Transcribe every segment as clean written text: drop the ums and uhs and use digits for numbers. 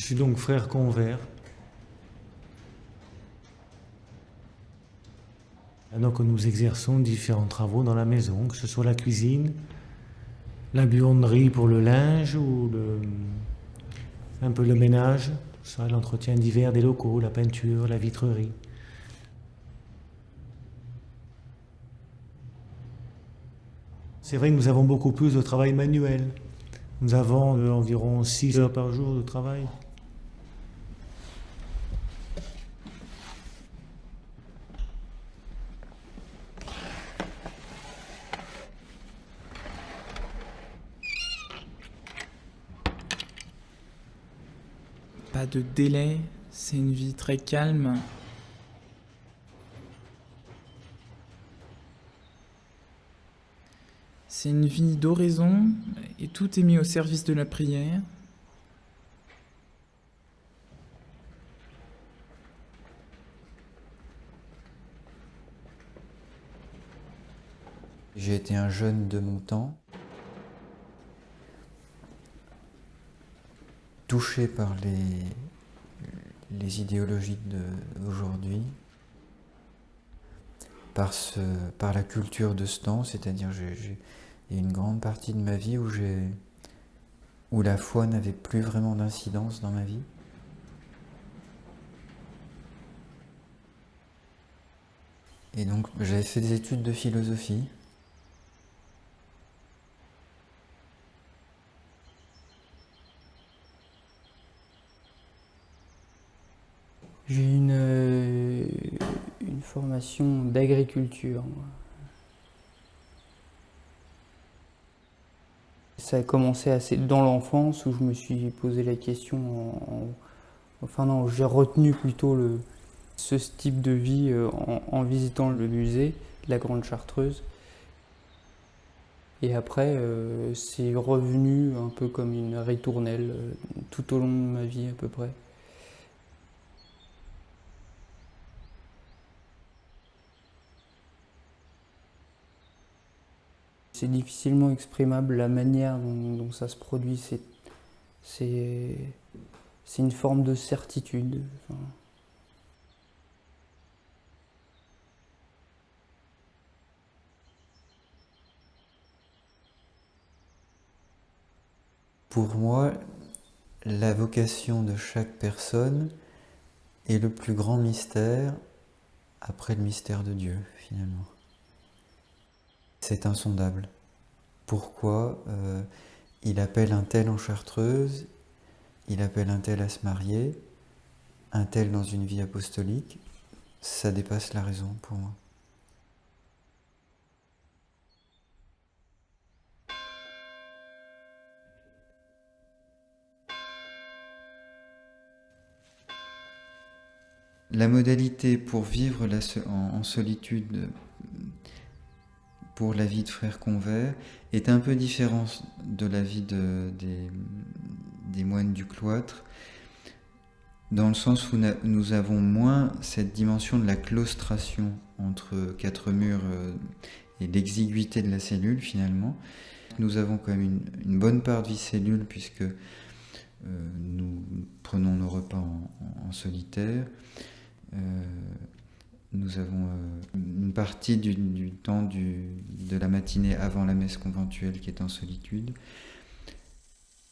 suis donc frère convers. Donc nous exerçons différents travaux dans la maison, que ce soit la cuisine, la buanderie pour le linge ou un peu le ménage, ça, l'entretien divers des locaux, la peinture, la vitrerie. C'est vrai que nous avons beaucoup plus de travail manuel. Nous avons environ 6 heures par jour de travail. Pas de délai, c'est une vie très calme. C'est une vie d'oraison et tout est mis au service de la prière. J'ai été un jeune de mon temps, touché par les idéologies d'aujourd'hui, par la culture de ce temps, c'est-à-dire il y a une grande partie de ma vie où la foi n'avait plus vraiment d'incidence dans ma vie. Et donc j'avais fait des études de philosophie. J'ai une formation d'agriculture. Ça a commencé assez dans l'enfance où je me suis posé la question, enfin non, j'ai retenu plutôt ce type de vie en visitant le musée de la Grande Chartreuse. Et après, c'est revenu un peu comme une ritournelle tout au long de ma vie à peu près. C'est difficilement exprimable la manière dont ça se produit. C'est une forme de certitude. Enfin, Pour moi, la vocation de chaque personne est le plus grand mystère après le mystère de Dieu, finalement. C'est insondable. Pourquoi il appelle un tel en Chartreuse, il appelle un tel à se marier, un tel dans une vie apostolique, ça dépasse la raison pour moi. La modalité pour vivre en solitude pour la vie de frère convers est un peu différente de la vie des moines du cloître, dans le sens où nous avons moins cette dimension de la claustration entre quatre murs et l'exiguïté de la cellule finalement. Nous avons quand même une bonne part de vie cellule puisque nous prenons nos repas en solitaire. Nous avons une partie du temps de la matinée avant la messe conventuelle qui est en solitude.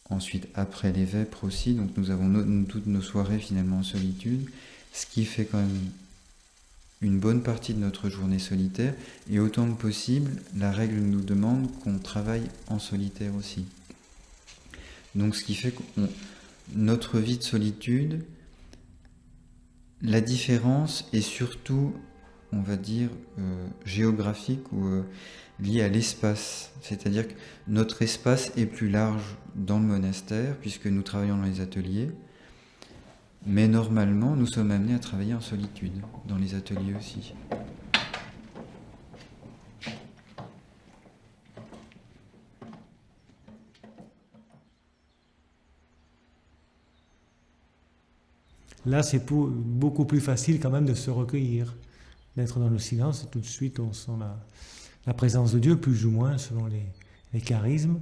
Ensuite, après les vêpres aussi, donc nous avons toutes nos soirées finalement en solitude, ce qui fait quand même une bonne partie de notre journée solitaire, et autant que possible, la règle nous demande qu'on travaille en solitaire aussi. Donc ce qui fait que notre vie de solitude, la différence est surtout, on va dire, géographique ou liée à l'espace. C'est-à-dire que notre espace est plus large dans le monastère, puisque nous travaillons dans les ateliers, mais normalement, nous sommes amenés à travailler en solitude, dans les ateliers aussi. Là, c'est beaucoup plus facile quand même de se recueillir, d'être dans le silence, et tout de suite on sent la présence de Dieu, plus ou moins, selon les charismes.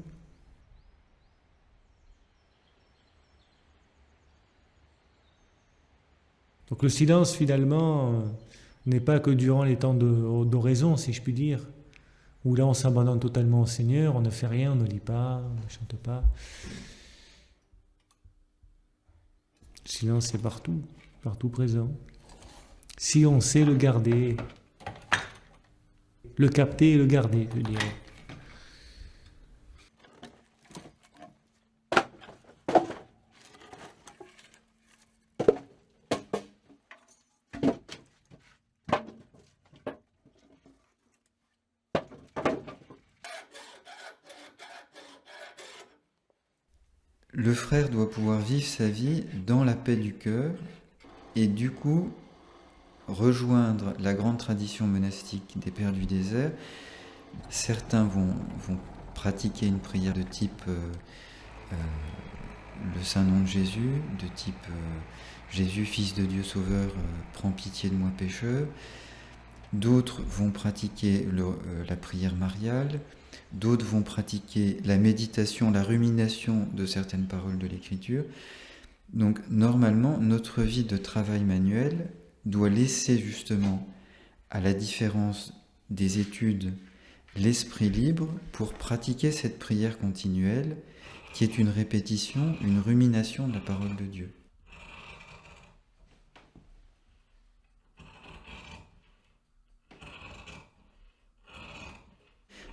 Donc le silence, finalement, n'est pas que durant les temps d'oraison, si je puis dire, où là on s'abandonne totalement au Seigneur, on ne fait rien, on ne lit pas, on ne chante pas. Le silence est partout, partout présent. Si on sait le garder, le capter et le garder, je dirais. Le frère doit pouvoir vivre sa vie dans la paix du cœur et du coup rejoindre la grande tradition monastique des Pères du désert. Certains vont pratiquer une prière de type le Saint-Nom de Jésus, de type Jésus, Fils de Dieu Sauveur, prends pitié de moi pécheur. D'autres vont pratiquer la prière mariale. D'autres vont pratiquer la méditation, la rumination de certaines paroles de l'Écriture. Donc normalement, notre vie de travail manuel doit laisser justement, à la différence des études, l'esprit libre pour pratiquer cette prière continuelle qui est une répétition, une rumination de la parole de Dieu.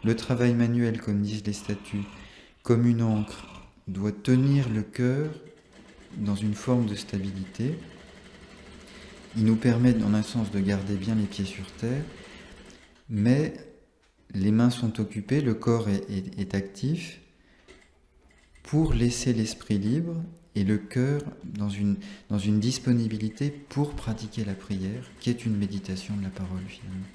Le travail manuel, comme disent les statuts, comme une encre, doit tenir le cœur dans une forme de stabilité. Il nous permet, dans un sens, de garder bien les pieds sur terre, mais les mains sont occupées, le corps est actif pour laisser l'esprit libre et le cœur dans une disponibilité pour pratiquer la prière, qui est une méditation de la parole finalement.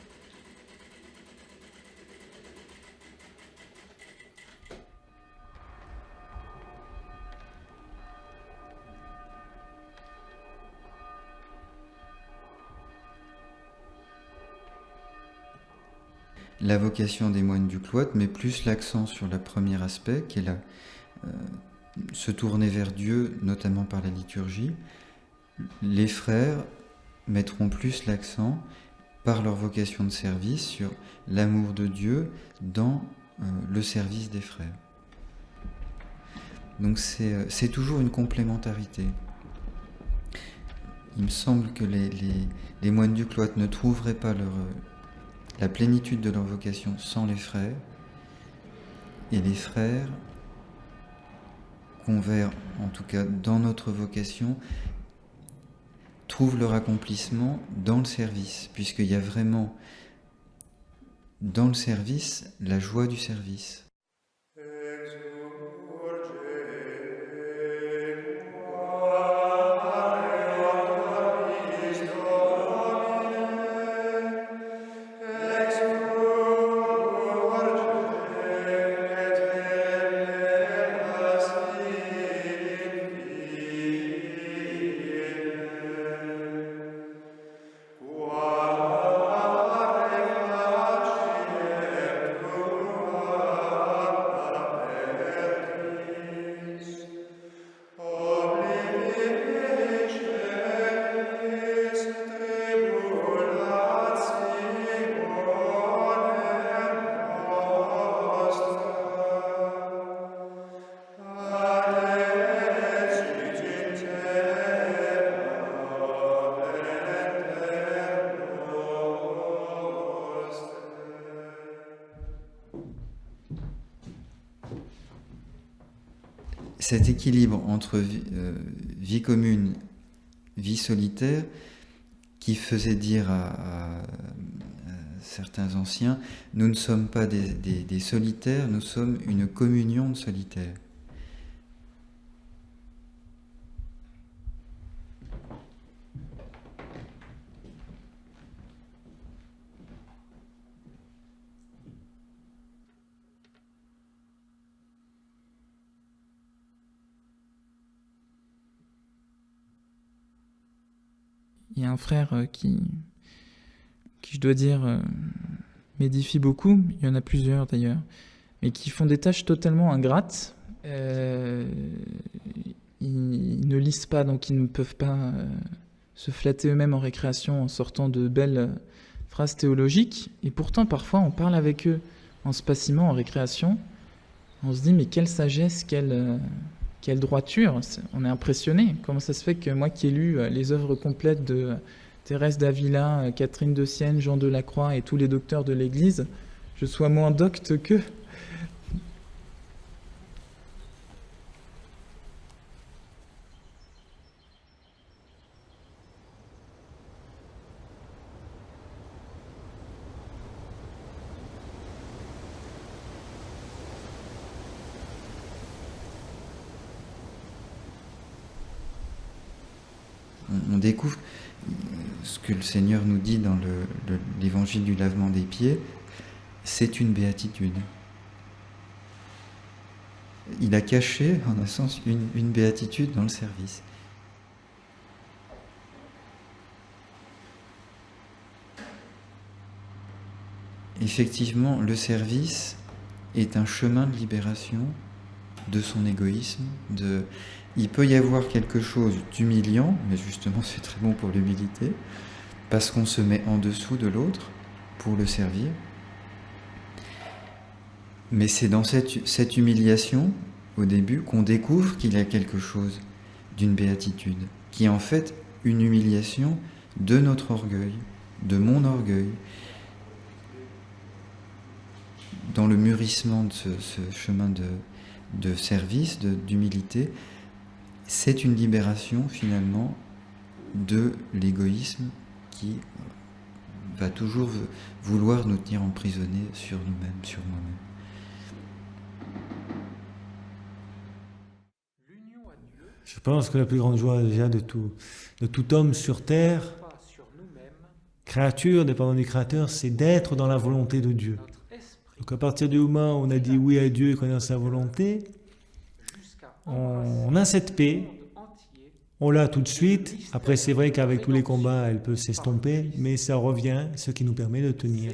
La vocation des moines du cloître met plus l'accent sur le premier aspect, qui est se tourner vers Dieu, notamment par la liturgie. Les frères mettront plus l'accent, par leur vocation de service, sur l'amour de Dieu dans le service des frères. Donc c'est toujours une complémentarité. Il me semble que les moines du cloître ne trouveraient pas la plénitude de leur vocation sans les frères, et les frères convers, en tout cas dans notre vocation, trouvent leur accomplissement dans le service, puisqu'il y a vraiment dans le service la joie du service. Cet équilibre entre vie commune, vie solitaire, qui faisait dire à certains anciens, nous ne sommes pas des solitaires, nous sommes une communion de solitaires. Il y a un frère qui je dois dire, m'édifie beaucoup, il y en a plusieurs d'ailleurs, mais qui font des tâches totalement ingrates. Ils ne lisent pas, donc ils ne peuvent pas se flatter eux-mêmes en récréation en sortant de belles phrases théologiques. Et pourtant, parfois, on parle avec eux en se passiment en récréation. On se dit, mais quelle sagesse, quelle droiture. On est impressionné. Comment ça se fait que moi qui ai lu les œuvres complètes de Thérèse d'Avila, Catherine de Sienne, Jean de la Croix et tous les docteurs de l'Église, je sois moins docte qu'eux. On découvre ce que le Seigneur nous dit dans l'évangile du lavement des pieds, c'est une béatitude. Il a caché, en un sens, une béatitude dans le service. Effectivement, le service est un chemin de libération de son égoïsme. Il peut y avoir quelque chose d'humiliant, mais justement c'est très bon pour l'humilité, parce qu'on se met en dessous de l'autre pour le servir. Mais c'est dans cette humiliation, au début, qu'on découvre qu'il y a quelque chose d'une béatitude, qui est en fait une humiliation de notre orgueil, de mon orgueil. Dans le mûrissement de ce chemin de service, d'humilité, c'est une libération finalement de l'égoïsme qui va toujours vouloir nous tenir emprisonnés sur nous-mêmes, sur moi-même. Je pense que la plus grande joie déjà de tout homme sur terre, créature dépendant du Créateur, c'est d'être dans la volonté de Dieu. Donc à partir du moment où on a dit oui à Dieu et qu'on est dans sa volonté, on a cette paix, on l'a tout de suite. Après c'est vrai qu'avec tous les combats, elle peut s'estomper, mais ça revient, ce qui nous permet de tenir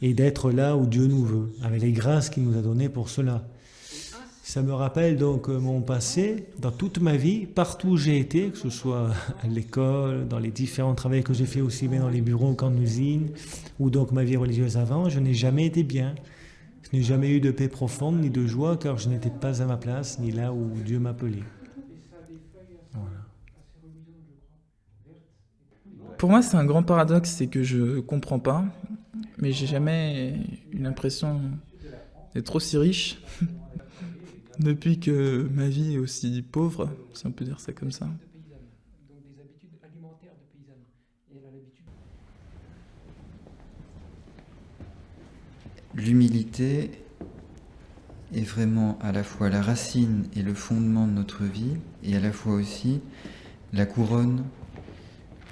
et d'être là où Dieu nous veut, avec les grâces qu'il nous a données pour cela. Ça me rappelle donc mon passé, dans toute ma vie, partout où j'ai été, que ce soit à l'école, dans les différents travaux que j'ai fait aussi bien dans les bureaux qu'en usine, ou donc ma vie religieuse avant, je n'ai jamais été bien. Je n'ai jamais eu de paix profonde ni de joie car je n'étais pas à ma place ni là où Dieu m'appelait. Voilà. Pour moi, c'est un grand paradoxe, c'est que je comprends pas, mais j'ai jamais eu l'impression d'être aussi riche depuis que ma vie est aussi pauvre, si on peut dire ça comme ça. L'humilité est vraiment à la fois la racine et le fondement de notre vie, et à la fois aussi la couronne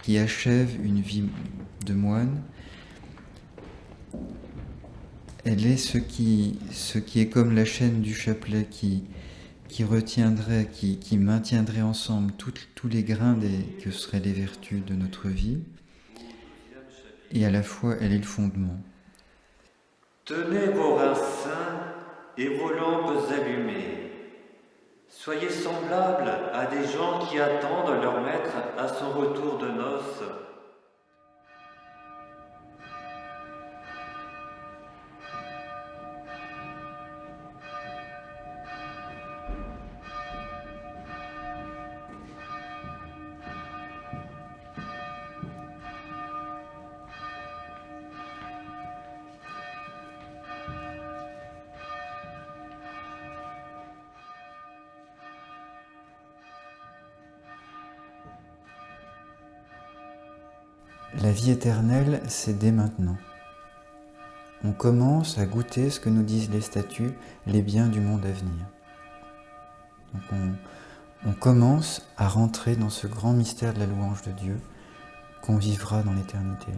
qui achève une vie de moine. Elle est ce qui est comme la chaîne du chapelet qui retiendrait, qui maintiendrait ensemble tous les grains que seraient les vertus de notre vie, et à la fois elle est le fondement. Tenez vos reins saints et vos lampes allumées. Soyez semblables à des gens qui attendent leur maître à son retour de noces. La vie éternelle, c'est dès maintenant. On commence à goûter ce que nous disent les statuts, les biens du monde à venir. Donc on commence à rentrer dans ce grand mystère de la louange de Dieu qu'on vivra dans l'éternité.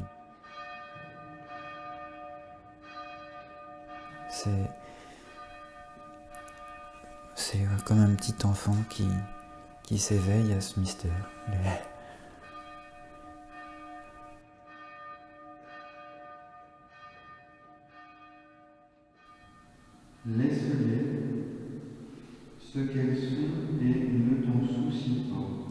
C'est comme un petit enfant qui s'éveille à ce mystère. Laisse-les ce qu'elles sont et ne t'en soucie pas.